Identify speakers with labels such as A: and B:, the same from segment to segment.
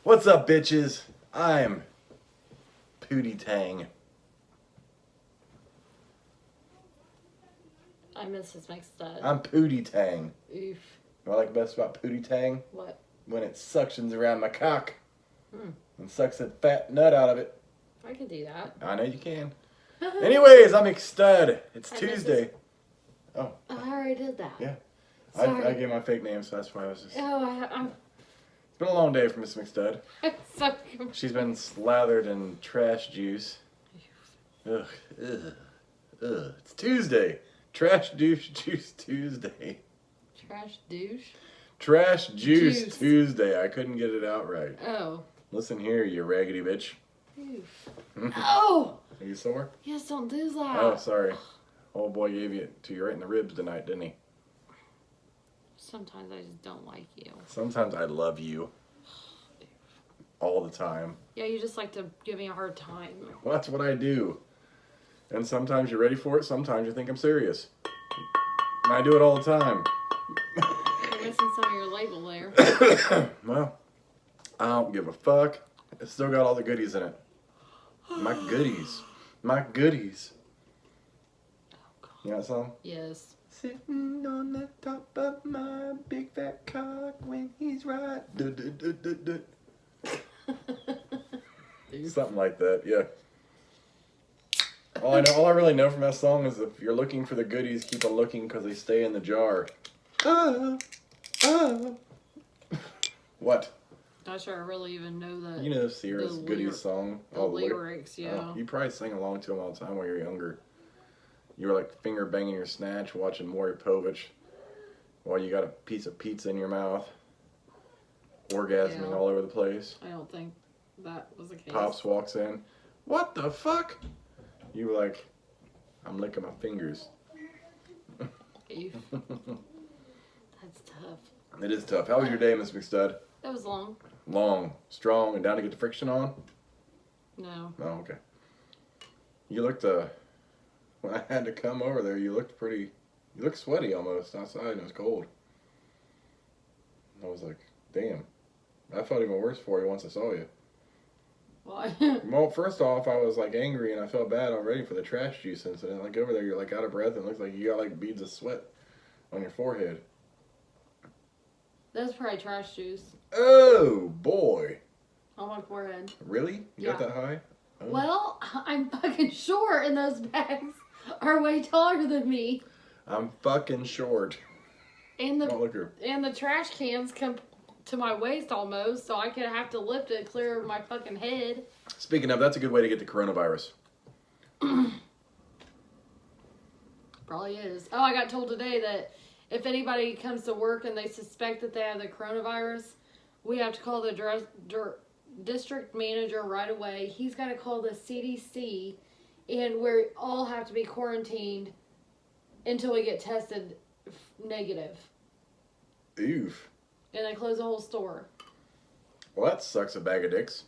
A: What's up, bitches? I'm Pootie Tang.
B: I'm Mrs. McStud.
A: I'm Pootie Tang.
B: Oof.
A: What I like best about Pootie Tang?
B: What?
A: When it suctions around my cock
B: Hmm.
A: and sucks the fat nut out of it.
B: I can do that.
A: I know you can. Anyways, I'm McStud. It's
B: Hi,
A: Tuesday.
B: Oh, I already did that.
A: Yeah.
B: Sorry.
A: I gave my fake name, so that's why I was just...
B: Oh, I'm
A: It's been a long day for Miss McStud.
B: so.
A: She's been slathered in trash juice. Ugh. Ugh. Ugh. It's Tuesday. Trash douche juice Tuesday.
B: Trash douche?
A: Trash juice
B: Juice.
A: Tuesday. I couldn't get it out right.
B: Oh.
A: Listen here, you raggedy bitch.
B: Oof. Oh!
A: Are you sore?
B: Yes, don't do that.
A: Oh, sorry. Old boy gave you to you right in the ribs tonight, didn't he?
B: Sometimes I just don't like you.
A: Sometimes I love you. All the time.
B: Yeah, you just like to give me a hard time.
A: Well, that's what I do. And sometimes you're ready for it, sometimes you think I'm serious. And I do it all the time.
B: You're missing some of your label there.
A: Well, I don't give a fuck. It's still got all the goodies in it. My goodies. My goodies.
B: Oh, God.
A: You know that song?
B: Yes.
A: Sitting on the top of my big fat cock when he's right. Something like that, yeah. All I really know from that song is if you're looking for the goodies, keep on looking because they stay in the jar. What?
B: Not sure I really even know that.
A: You know Sierra's
B: the
A: goodies
B: lyric-
A: song?
B: The lyrics, yeah.
A: Oh, you probably sang along to them all the time when you were younger. You were like finger banging your snatch, watching Maury Povich while you got a piece of pizza in your mouth, orgasming
B: Yeah.
A: all over the place.
B: I don't think that was the case.
A: Pops walks in. What the fuck? You were like, I'm licking my fingers.
B: Ew. That's tough.
A: It is tough. How was your day, Miss McStud?
B: That was long.
A: Long, strong, and down to get the friction on?
B: No.
A: Oh, okay. You looked, when I had to come over there, you looked sweaty almost outside, and it was cold. I was like, damn. I felt even worse for you once I saw you.
B: Why?
A: Well, first off, I was like angry and I felt bad already for the trash juice incident. Like over there, you're like out of breath and it looks like you got like beads of sweat on your forehead.
B: That's probably trash juice
A: Oh, boy.
B: on my forehead.
A: Really? You got
B: Yeah.
A: that high? Oh.
B: Well, I'm fucking short and those bags are way taller than me.
A: I'm fucking short.
B: And
A: Oh, look here.
B: the trash cans come to my waist almost, so I could have to lift it clear of my fucking head.
A: Speaking of, that's a good way to get the coronavirus.
B: Probably is. Oh, I got told today that if anybody comes to work and they suspect that they have the coronavirus, we have to call the district manager right away. He's got to call the CDC, and we all have to be quarantined until we get tested negative.
A: Oof.
B: And they close the whole store.
A: Well, that sucks a bag of dicks.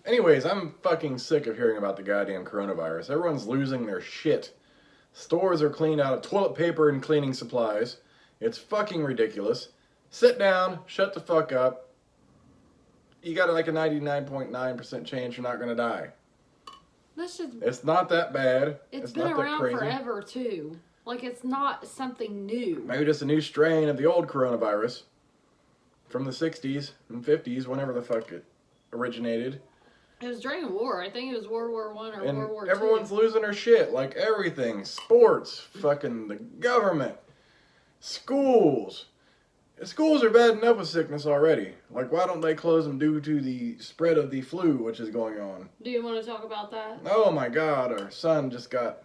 A: Anyways, I'm fucking sick of hearing about the goddamn coronavirus. Everyone's losing their shit. Stores are cleaned out of toilet paper and cleaning supplies. It's fucking ridiculous. Sit down, shut the fuck up. You got like a 99.9% chance you're not gonna die.
B: That's just...
A: It's not that bad.
B: It's been
A: not that
B: around
A: crazy.
B: forever, too. Like, it's not something new.
A: Maybe just a new strain of the old coronavirus from the 60s and 50s, whenever the fuck it originated.
B: It was during the war. I think it was World War I or
A: And
B: World War II.
A: everyone's losing their shit, like everything. Sports, fucking the government, schools. Schools are bad enough with sickness already. Like, why don't they close them due to the spread of the flu, which is going on?
B: Do you want to talk about that?
A: Oh my God, our son just got...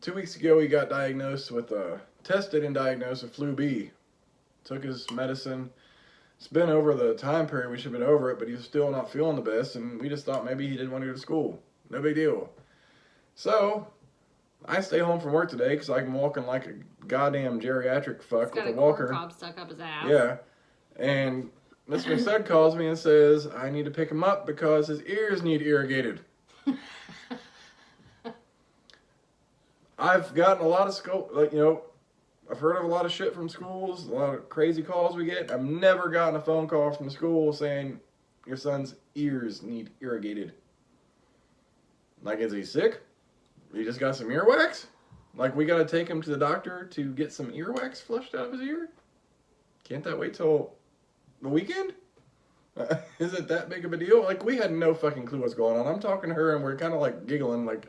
A: 2 weeks ago, he got tested and diagnosed with flu B. Took his medicine. It's been over the time period. We should have been over it, but he's still not feeling the best, and we just thought maybe he didn't want to go to school. No big deal. So, I stay home from work today because I'm walking like a goddamn geriatric fuck with a walker.
B: He's got a corn cob stuck up his ass.
A: Yeah. And Mr. Stud calls me and says, I need to pick him up because his ears need irrigated. I've gotten a lot of I've heard of a lot of shit from schools, a lot of crazy calls we get. I've never gotten a phone call from the school saying your son's ears need irrigated. Like, is he sick? He just got some earwax? Like, we gotta take him to the doctor to get some earwax flushed out of his ear? Can't that wait till the weekend? Is it that big of a deal? Like, we had no fucking clue what's going on. I'm talking to her and we're kind of like giggling, like,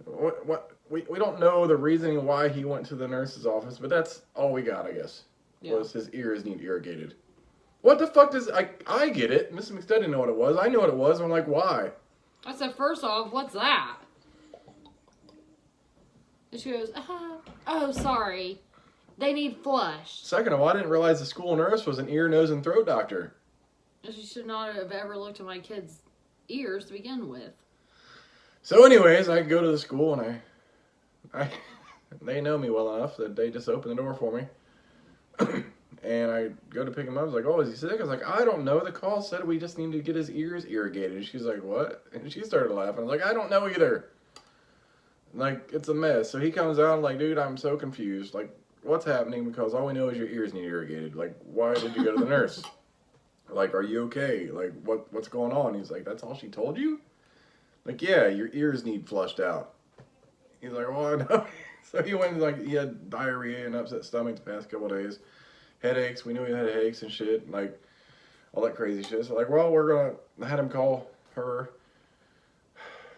A: what? We don't know the reasoning why he went to the nurse's office, but that's all we got, I guess. Yeah. Was his ears need irrigated. What the fuck does... I get it. Mrs. McStud didn't know what it was. I knew what it was. I'm like, why?
B: I said, first off, what's that? And she goes, oh, sorry. They need flushed.
A: Second of all, I didn't realize the school nurse was an ear, nose, and throat doctor.
B: She should not have ever looked at my kid's ears to begin with.
A: So anyways, I go to the school and they know me well enough that they just open the door for me. And I go to pick him up. I was like, oh, is he sick? I was like, I don't know. The call said we just need to get his ears irrigated. She's like, what? And she started laughing. I was like, I don't know either. Like, it's a mess. So he comes out and like, dude, I'm so confused. Like, what's happening? Because all we know is your ears need irrigated. Like, why did you go to the nurse? Like, are you okay? Like, what's going on? He's like, that's all she told you? Like, yeah, your ears need flushed out. He's like, well, I know. So he went, like, he had diarrhea and upset stomach the past couple of days. Headaches. We knew he had headaches and shit. And, like, all that crazy shit. So, like, well, I had him call her.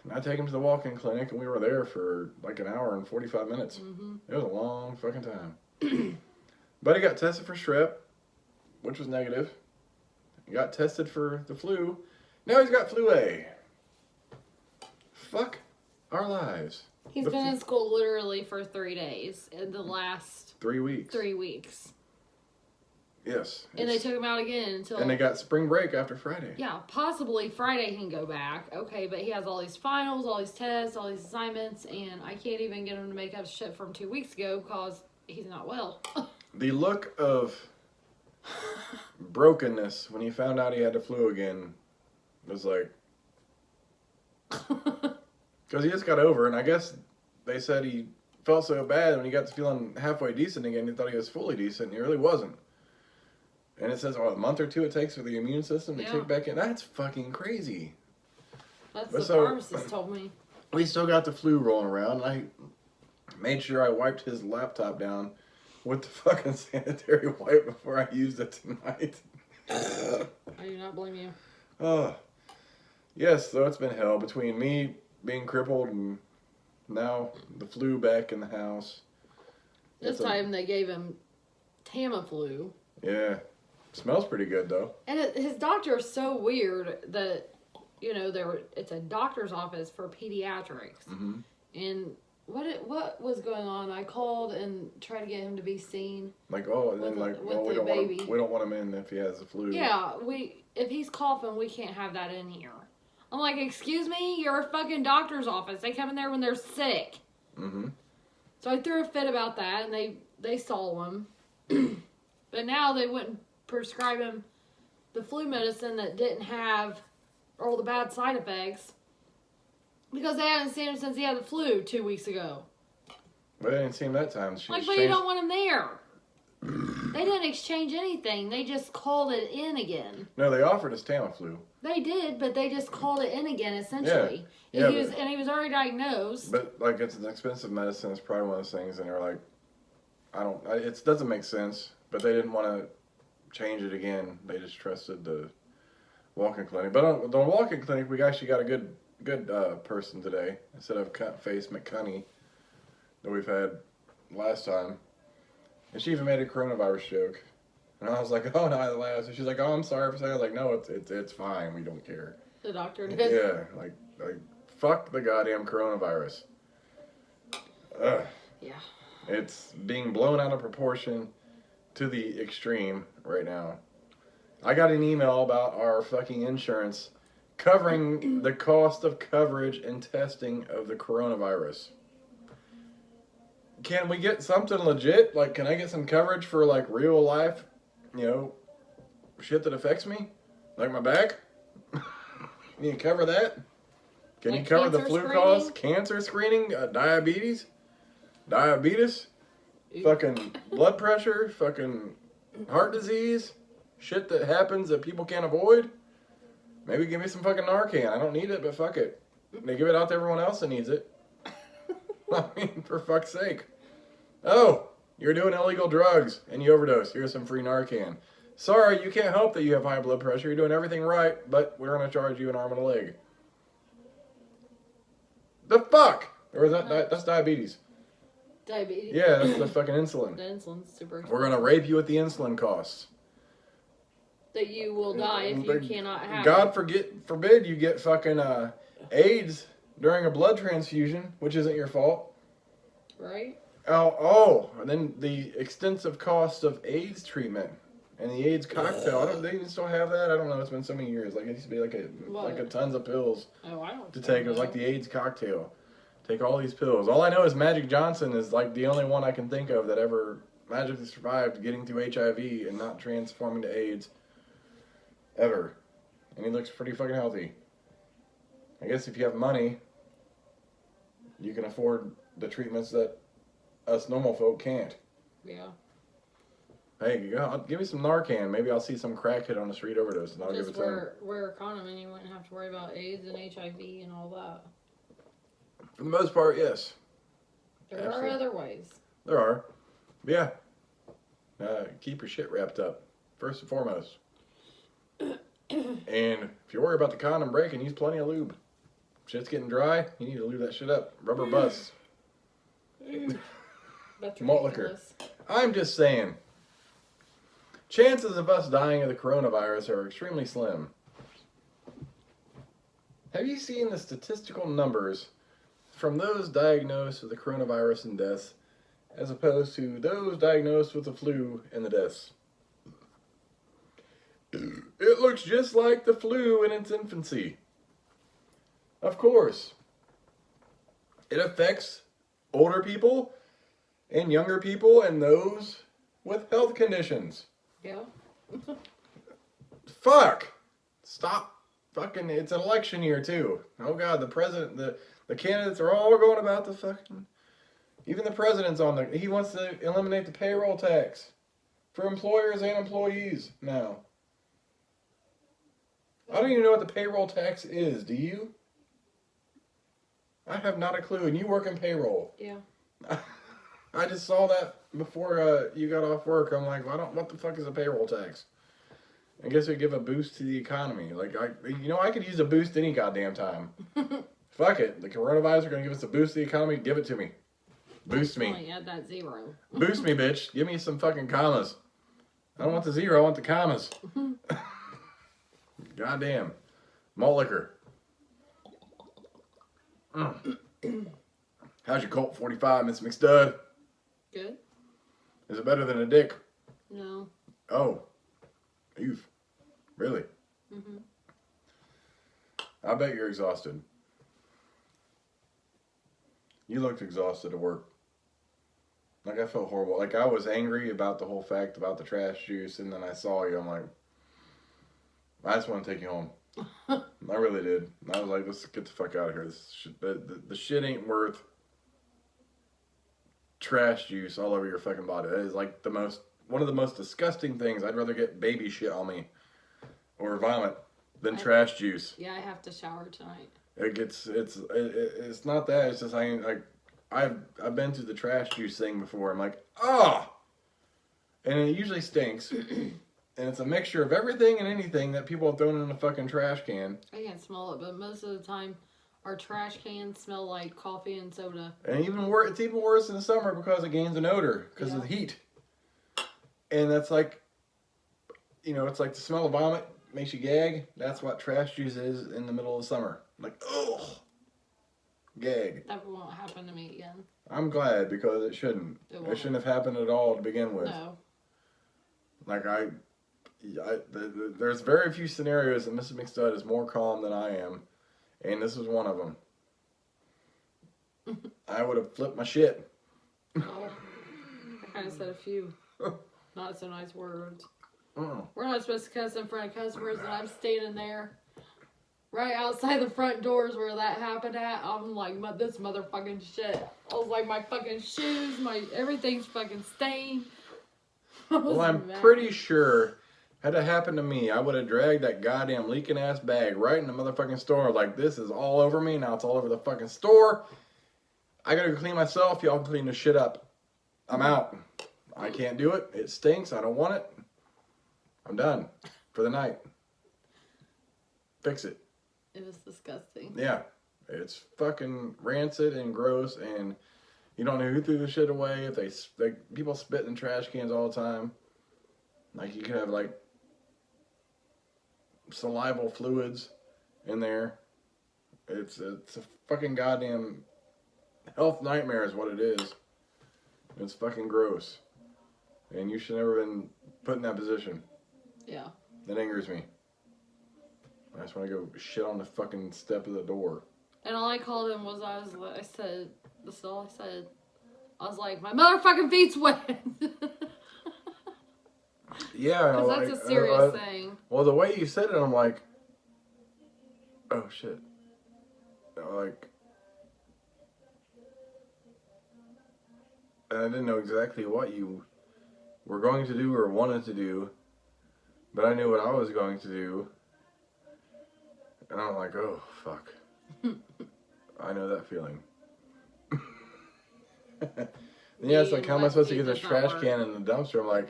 A: And I take him to the walk-in clinic, and we were there for, like, an hour and 45 minutes. Mm-hmm. It was a long fucking time. But he got tested for strep, which was negative. He got tested for the flu. Now he's got flu A. Fuck our lives.
B: He's been in school literally for 3 days in the last
A: 3 weeks.
B: 3 weeks.
A: Yes.
B: And they took him out again until...
A: And they got spring break after Friday.
B: Yeah, possibly Friday he can go back. Okay, but he has all these finals, all these tests, all these assignments, and I can't even get him to make up shit from 2 weeks ago because he's not well.
A: The look of brokenness when he found out he had the flu again was like... Because he just got over, and I guess they said he felt so bad when he got to feeling halfway decent again, he thought he was fully decent, and he really wasn't. And it says, a month or two it takes for the immune system to kick back in. That's fucking crazy.
B: That's the pharmacist told me.
A: We still got the flu rolling around, and I made sure I wiped his laptop down with the fucking sanitary wipe before I used it tonight.
B: I do not blame you.
A: Oh. Yes, so it's been hell between me being crippled and now the flu back in the house.
B: This time they gave him Tamiflu.
A: Yeah. Smells pretty good though.
B: And his doctor is so weird that, you know, it's a doctor's office for pediatrics. Mm-hmm. And what was going on? I called and tried to get him to be seen.
A: Like, oh, and then like, well, we don't want him in if he has the flu.
B: Yeah, if he's coughing, we can't have that in here. I'm like, excuse me? You're a fucking doctor's office. They come in there when they're sick. Mm-hmm. So I threw a fit about that, and they saw him. But now they wouldn't prescribe him the flu medicine that didn't have all the bad side effects because they haven't seen him since he had the flu 2 weeks ago.
A: But they didn't see him that time.
B: But you don't want him there. They didn't exchange anything. They just called it in again.
A: No, they offered us Tamiflu.
B: They did, but they just called it in again, essentially. Yeah. And he was already diagnosed.
A: But, like, it's an expensive medicine. It's probably one of those things, and they're like, it doesn't make sense, but they didn't want to change it again. They just trusted the walk-in clinic. But on the walk-in clinic, we actually got a good person today, instead of Cut-Face McCunny that we've had last time. And she even made a coronavirus joke. And I was like, oh, no, I laughed. And she's like, oh, I'm sorry for saying. I was like, no, it's fine. We don't care.
B: The doctor did?
A: Yeah, like fuck the goddamn coronavirus. Ugh.
B: Yeah.
A: It's being blown out of proportion to the extreme right now. I got an email about our fucking insurance covering the cost of coverage and testing of the coronavirus. Can we get something legit? Like, can I get some coverage for, like, real life, shit that affects me? Like my back? Can you cover that? Can you cover the flu cost? Cancer screening? Diabetes? fucking blood pressure, fucking heart disease, shit that happens that people can't avoid. Maybe give me some fucking Narcan. I don't need it, but fuck it. They give it out to everyone else that needs it. I mean, for fuck's sake. Oh, you're doing illegal drugs and you overdose. Here's some free Narcan. Sorry, you can't help that you have high blood pressure. You're doing everything right, but we're going to charge you an arm and a leg. The fuck? Or is that's diabetes?
B: Diabetes.
A: Yeah, that's the fucking insulin.
B: The insulin's super expensive.
A: We're going to rape you with the insulin costs.
B: That you will die if you cannot have
A: God forbid you get fucking AIDS during a blood transfusion, which isn't your fault.
B: Right?
A: And then the extensive cost of AIDS treatment and the AIDS cocktail. They even still have that? I don't know. It's been so many years. Like, it used to be like a tons of pills to take. It was like the AIDS cocktail. Take all these pills. All I know is Magic Johnson is like the only one I can think of that ever magically survived getting through HIV and not transforming to AIDS. Ever. And he looks pretty fucking healthy. I guess if you have money, you can afford the treatments that us normal folk can't.
B: Yeah.
A: Hey, give me some Narcan. Maybe I'll see some crackhead on the street overdose and I'll give it to him.
B: Wear a condom and you wouldn't have to worry about AIDS and HIV and all that.
A: For the most part, yes.
B: There are other ways.
A: There are. Yeah. Keep your shit wrapped up, first and foremost. And if you worry about the condom breaking, use plenty of lube. Shit's getting dry, you need to lube that shit up. Rubber busts. Malt liquor. I'm just saying. Chances of us dying of the coronavirus are extremely slim. Have you seen the statistical numbers from those diagnosed with the coronavirus and deaths as opposed to those diagnosed with the flu and the deaths? It looks just like the flu in its infancy. Of course. It affects older people and younger people and those with health conditions.
B: Yeah.
A: Fuck. Stop. Fucking, it's an election year too. Oh God, the president, the candidates are all going about the fucking, even the president's he wants to eliminate the payroll tax for employers and employees now. I don't even know what the payroll tax is. Do you? I have not a clue. And you work in payroll.
B: Yeah.
A: I just saw that before you got off work. I'm like, what the fuck is a payroll tax? I guess it'd give a boost to the economy. Like, I could use a boost any goddamn time. Fuck it. The coronavirus are going to give us a boost to the economy. Give it to me. Boost me.
B: Add that zero.
A: Boost me, bitch. Give me some fucking commas. I don't want the zero. I want the commas. Goddamn. Malt liquor. How's your Colt 45, Miss McStud?
B: Good.
A: Is it better than a dick?
B: No.
A: Oh. Oof. Really?
B: Mm-hmm.
A: I bet you're exhausted. You looked exhausted at work. Like, I felt horrible. Like, I was angry about the whole fact about the trash juice, and then I saw you. I'm like, I just want to take you home. I really did. I was like, let's get the fuck out of here. This shit, the shit ain't worth trash juice all over your fucking body. That is like one of the most disgusting things. I'd rather get baby shit on me or vomit than trash juice.
B: Yeah, I have to shower tonight.
A: It's not that. It's just I've been through the trash juice thing before. I'm like, and it usually stinks. And it's a mixture of everything and anything that people have thrown in a fucking trash can.
B: I can't smell it, but most of the time, our trash cans smell like coffee and soda.
A: And it's even worse in the summer because it gains an odor because of the heat. And that's like, it's like the smell of vomit makes you gag. That's what trash juice is in the middle of the summer. Like, ugh, gag.
B: That won't happen to me again.
A: I'm glad because it shouldn't. It shouldn't have happened at all to begin with.
B: No.
A: Like there's very few scenarios that Mrs. McStud is more calm than I am, and this was one of them. I would have flipped my shit.
B: Oh, I kind of said a few not so nice words.
A: Oh.
B: We're not supposed to cuss in front of customers, and I'm standing there. right outside the front doors where that happened at. I'm like, this motherfucking shit. I was like, my fucking shoes, everything's fucking stained.
A: Well, I'm pretty sure, had it happened to me, I would have dragged that goddamn leaking ass bag right in the motherfucking store. Like, this is all over me. Now it's all over the fucking store. I gotta go clean myself. Y'all clean the shit up. I'm out. I can't do it. It stinks. I don't want it. I'm done for the night. Fix it.
B: It was disgusting.
A: Yeah. It's fucking rancid and gross, and you don't know who threw the shit away. If people spit in trash cans all the time. Like, you can have, like, salival fluids in there. It's a fucking goddamn health nightmare is what it is. It's fucking gross. And you should never been put in that position.
B: Yeah.
A: That angers me. I just want to go shit on the fucking step of the door.
B: And all I called him was, I said, this is all I said. I was like, my motherfucking feet's wet.
A: Yeah.
B: Because that's a serious thing.
A: Well, the way you said it, I'm like, oh shit. Like, and I didn't know exactly what you were going to do or wanted to do, but I knew what I was going to do. And I'm like, oh, fuck. I know that feeling. Yeah, it's like, how am I supposed to get this trash can in the dumpster? I'm like,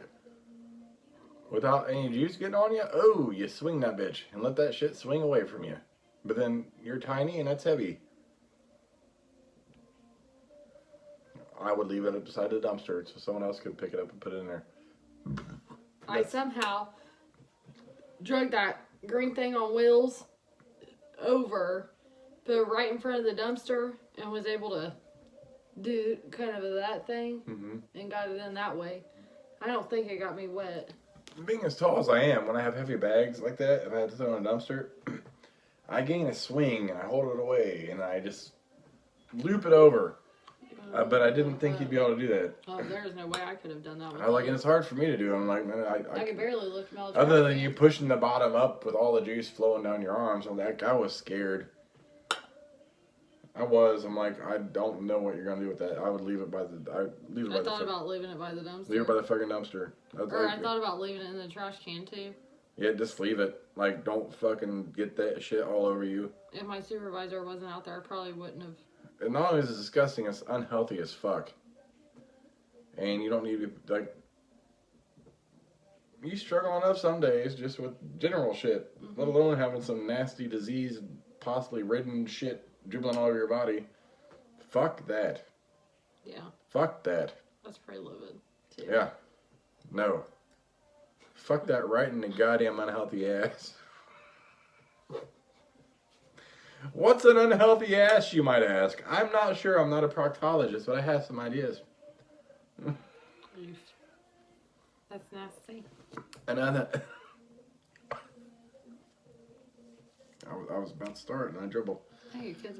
A: without any juice getting on you? Oh, you swing that bitch and let that shit swing away from you. But then you're tiny and that's heavy. I would leave it beside the dumpster so someone else could pick it up and put it in there.
B: I somehow drug that green thing on wheels over, put it right in front of the dumpster, and was able to do kind of that thing, and got it in that way. I don't think it got me wet.
A: Being as tall as I am, when I have heavy bags like that, if I have to throw in a dumpster, I gain a swing and I hold it away and I just loop it over. But I didn't think you'd be able to do that.
B: Oh, there's no way I could have done that.
A: And it's hard for me to do. I'm like, man,
B: I can barely lift my
A: other than you pushing the bottom up with all the juice flowing down your arms. I'm like, I was scared. I'm like, I don't know what you're gonna do with that. I would leave it by the.
B: I thought about leaving it by the dumpster.
A: Leave it by the fucking dumpster.
B: I thought about leaving it in the trash can too.
A: Yeah, just leave it. Like, don't fucking get that shit all over you.
B: If my supervisor wasn't out there, I probably wouldn't have.
A: And not only is it disgusting, it's unhealthy as fuck. And you don't need to, like, you struggle enough some days just with general shit, let alone having some nasty disease, possibly ridden shit dribbling all over your body. Fuck that.
B: Yeah.
A: Fuck that.
B: That's pretty livid, too.
A: Yeah. No. Fuck that right in the goddamn unhealthy ass. What's an unhealthy ass, you might ask? I'm not sure. I'm not a proctologist, but I have some ideas.
B: That's nasty.
A: And I was about to start, and I dribble.
B: Hey, your kid's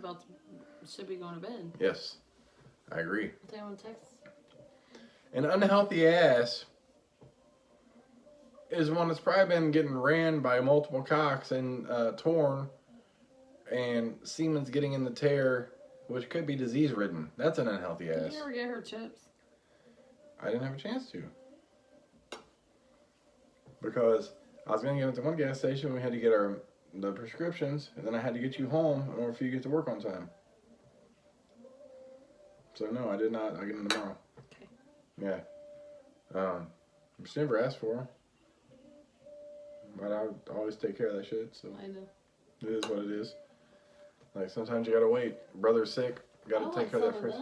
B: should be going to bed.
A: Yes, I agree.
B: They want to text.
A: An unhealthy ass is one that's probably been getting ran by multiple cocks and torn, and semen's getting in the tear, which could be disease-ridden. That's an unhealthy ass.
B: Did you ever get her chips?
A: I didn't have a chance to. Because I was going to get to one gas station, we had to get the prescriptions, and then I had to get you home in order for you to get to work on time. So no, I did not. I'll get them tomorrow.
B: Okay.
A: Yeah. I just never asked for them. But I would always take care of that shit, so.
B: I know.
A: It is what it is. Like, sometimes you gotta wait. Brother's sick. Gotta take care of that first.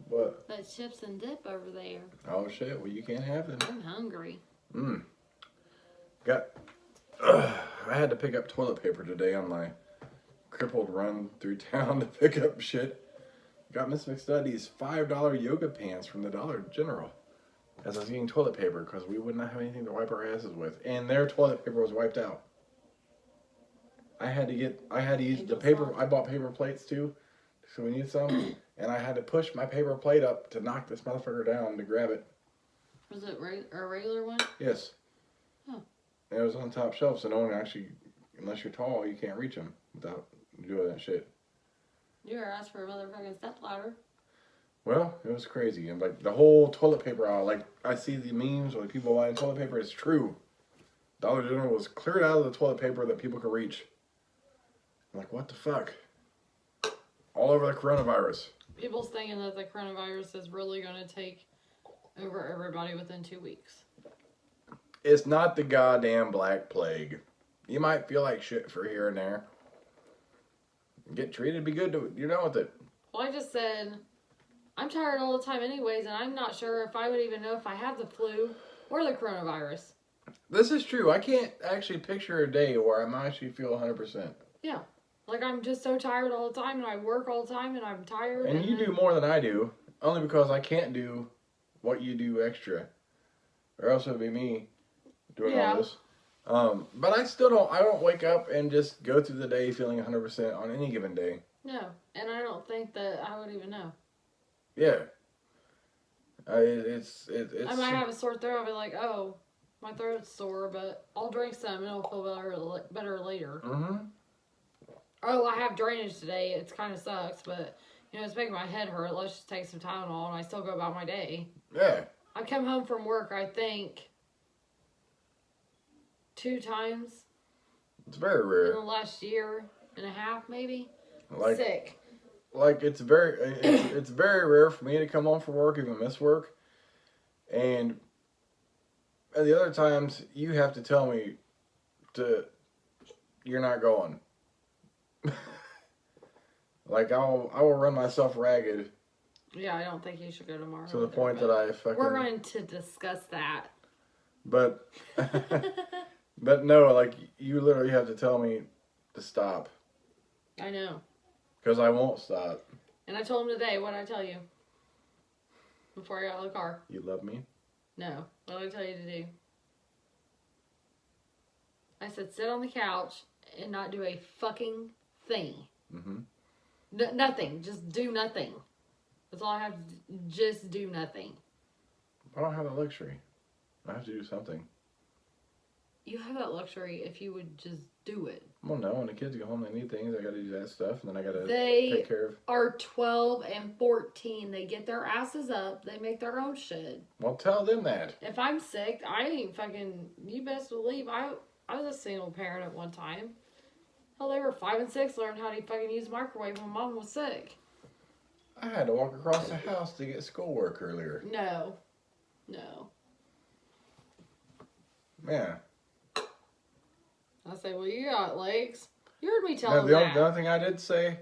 A: What?
B: That chips and dip over there.
A: Oh, shit. Well, you can't have them.
B: I'm hungry.
A: I had to pick up toilet paper today on my crippled run through town to pick up shit. Got Miss McStudy's $5 yoga pants from the Dollar General as I was getting toilet paper because we would not have anything to wipe our asses with. And their toilet paper was wiped out. I had to use the paper. I bought paper plates too, so we need some. And I had to push my paper plate up to knock this motherfucker down to grab it.
B: Was it a regular one?
A: Yes.
B: Oh.
A: And it was on top shelf, so no one actually unless you're tall, you can't reach them without doing that shit.
B: You were asked for a motherfucking stepladder.
A: Well, it was crazy. And like the whole toilet paper aisle, like I see the memes where people buying toilet paper. It's true. Dollar General was cleared out of the toilet paper that people could reach. I'm like, what the fuck? All over the coronavirus.
B: People's thinking that the coronavirus is really going to take over everybody within 2 weeks.
A: It's not the goddamn Black Plague. You might feel like shit for here and there. Get treated, be good to it. You're done with it.
B: Well, I just said, I'm tired all the time anyways, and I'm not sure if I would even know if I have the flu or the coronavirus.
A: This is true. I can't actually picture a day where I'm actually feel 100%.
B: Yeah. Like, I'm just so tired all the time, and I work all the time, and I'm tired.
A: And you do more than I do, only because I can't do what you do extra. Or else it would be me doing all this. But I still don't wake up and just go through the day feeling 100% on any given day.
B: No, and I don't think that I would even know.
A: Yeah. It's
B: I might have a sore throat. I'll be like, oh, my throat's sore, but I'll drink some and it'll feel better later.
A: Mm-hmm.
B: Oh, I have drainage today. It kind of sucks, but, you know, it's making my head hurt. Let's just take some Tylenol, and I still go about my day.
A: Yeah.
B: I come home from work, I think, 2 times.
A: It's very
B: In
A: rare.
B: the last year and a half, maybe.
A: Like,
B: Sick.
A: Like it's very rare for me to come home from work, even miss work. And at the other times, you have to tell me you're not going. Like I will run myself ragged.
B: Yeah, I don't think you should go tomorrow.
A: To the point that I fucking.
B: We're going to discuss that.
A: But, but no, like you literally have to tell me to stop.
B: I know.
A: Because I won't stop.
B: And I told him today, what did I tell you? Before I got out of the car.
A: You love me?
B: No. What did I tell you to do? I said, sit on the couch and not do a fucking thing.
A: Mm-hmm.
B: Nothing. Just do nothing. That's all I have to do. Just do nothing.
A: I don't have that luxury. I have to do something.
B: You have that luxury if you would just do it.
A: Well, no. When the kids go home, they need things. I got to do that stuff, and then I got to
B: They
A: take care of.
B: are 12 and 14. They get their asses up. They make their own shit.
A: Well, tell them that.
B: If I'm sick, I ain't fucking. You best believe I was a single parent at one time. Hell, they were 5 and 6, learned how to fucking use a microwave when mom was sick.
A: I had to walk across the house to get schoolwork earlier.
B: No.
A: Yeah.
B: I say, well, you got legs. You heard me tell
A: No,
B: him
A: the
B: that.
A: only thing I did say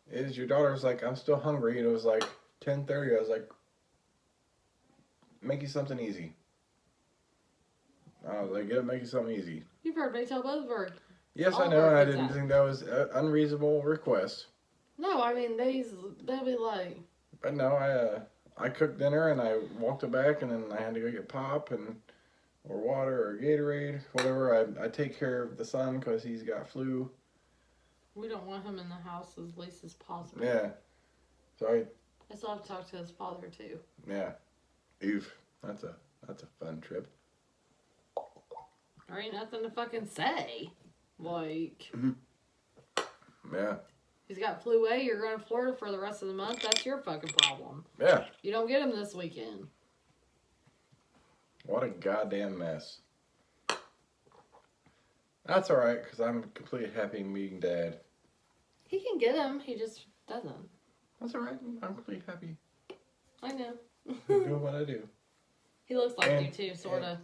A: is your daughter was like, I'm still hungry. And it was like 10:30. I was like, make you something easy. I was like, yeah, make you something easy.
B: You've heard me tell both of her.
A: Yes,
B: All
A: I
B: of
A: know,
B: our
A: and I
B: kids
A: didn't
B: have.
A: think that was an unreasonable request.
B: No, I mean, they'll be like,
A: But no, I cooked dinner and I walked it back, and then I had to go get pop or water or Gatorade, whatever. I take care of the son because he's got flu.
B: we don't want him in the house as least as possible.
A: Yeah. So
B: I still have to talk to his father, too.
A: yeah. Oof. That's a fun trip.
B: There ain't nothing to fucking say. Like,
A: Yeah.
B: he's got flu A, you're going to Florida for the rest of the month, that's your fucking problem.
A: Yeah.
B: You don't get him this weekend.
A: What a goddamn mess. That's alright, because I'm completely happy being dad.
B: He can get him, he just doesn't.
A: That's alright. I'm completely happy
B: I know.
A: doing what I do.
B: He looks like
A: And-
B: you too, sort of.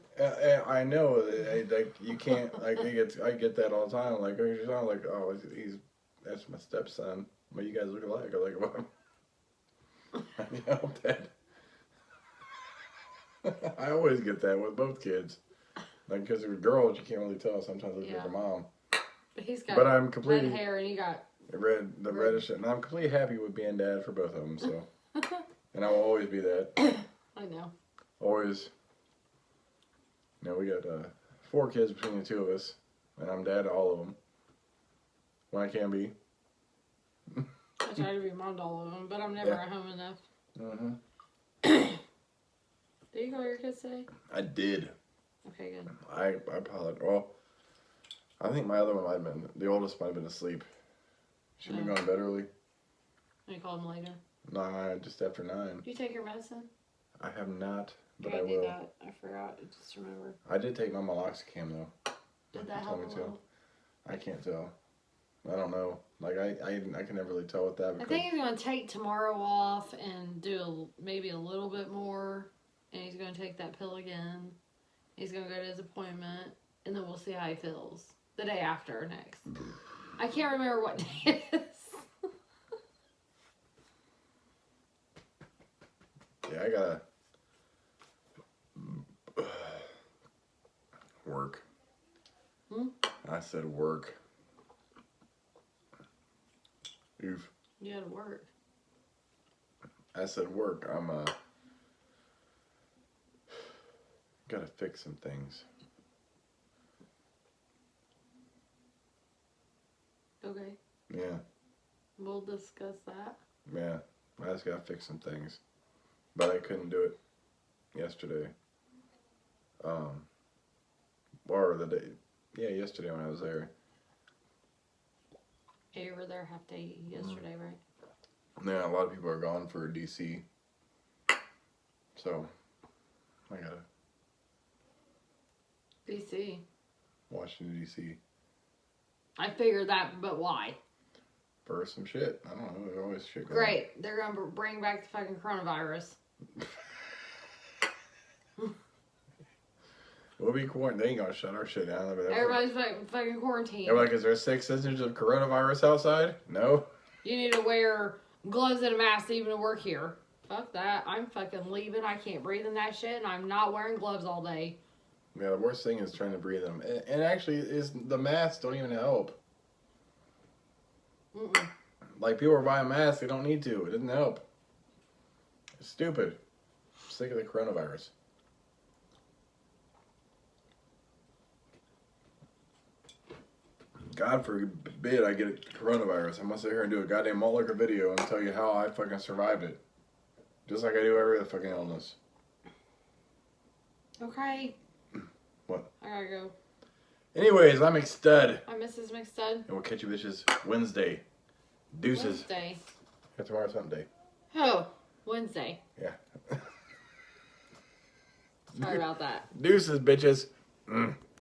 A: I know, like you can't, like I get that all the time. Like, oh, your son, like, oh, that's my stepson, but you guys look alike. I'm like, well, I know that. I always get that with both kids, like because they're girls, you can't really tell. Sometimes look like their mom.
B: But he's got
A: But I'm
B: red
A: completely
B: hair and you got...
A: the reddish, and I'm completely happy with being dad for both of them. So, and I will always be that.
B: I know.
A: Always. You know, we got 4 kids between the 2 of us, and I'm dad to all of them when I can be.
B: I try to be mom to all of them, but I'm never at home enough.
A: Mm-hmm.
B: Did you call your kids today?
A: I did.
B: Okay, good.
A: I apologize. Well, I think my other one might have been, the oldest might have been asleep. She'd been going to bed early.
B: You called him later.
A: Nah, just after 9.
B: Did you take your medicine?
A: I have not, but
B: Yeah,
A: I will.
B: do that. I forgot. I just remembered.
A: I did take my meloxicam though.
B: Did that
A: You
B: help
A: told
B: a
A: me to.
B: little?
A: I can't tell. I don't know. Like I can never really tell with that.
B: I think he's going to take tomorrow off and do maybe a little bit more. And he's going to take that pill again. He's going to go to his appointment. And then we'll see how he feels. The day after next. I can't remember what day it is.
A: Yeah, I gotta work. I said work. Oof.
B: You had to work.
A: I said work. I'm gotta fix some things.
B: Okay.
A: Yeah.
B: We'll discuss that.
A: Yeah. I just gotta fix some things. But I couldn't do it yesterday. Or the day. Yeah, yesterday when I was there.
B: Yeah, you were there half day yesterday, right?
A: Yeah, a lot of people are gone for DC. So, I gotta.
B: DC.
A: Washington, D.C.
B: I figured that, but why?
A: For some shit. I don't know. There's always shit going
B: Great. They're going to bring back the fucking coronavirus.
A: We'll be quarantined. They ain't gonna shut our shit down.
B: Everybody's fucking quarantined.
A: They're like, is there 6 inches of coronavirus outside? No.
B: You need to wear gloves and a mask even to work here. Fuck that. I'm fucking leaving. I can't breathe in that shit, and I'm not wearing gloves all day.
A: Yeah, the worst thing is trying to breathe them. And actually, is the masks don't even help.
B: Mm-mm.
A: Like, people are buying masks. They don't need to. It doesn't help. It's stupid. I'm sick of the coronavirus. God forbid I get coronavirus. I'm gonna sit here and do a goddamn Malt Liquor video and tell you how I fucking survived it. Just like I do every other fucking illness.
B: Okay.
A: What?
B: I gotta go.
A: Anyways, I'm McStud.
B: I'm Mrs. McStud.
A: And we'll catch you bitches Wednesday. Deuces.
B: Wednesday.
A: Yeah, tomorrow's something day.
B: Oh, Wednesday.
A: Yeah.
B: Sorry about that.
A: Deuces, bitches.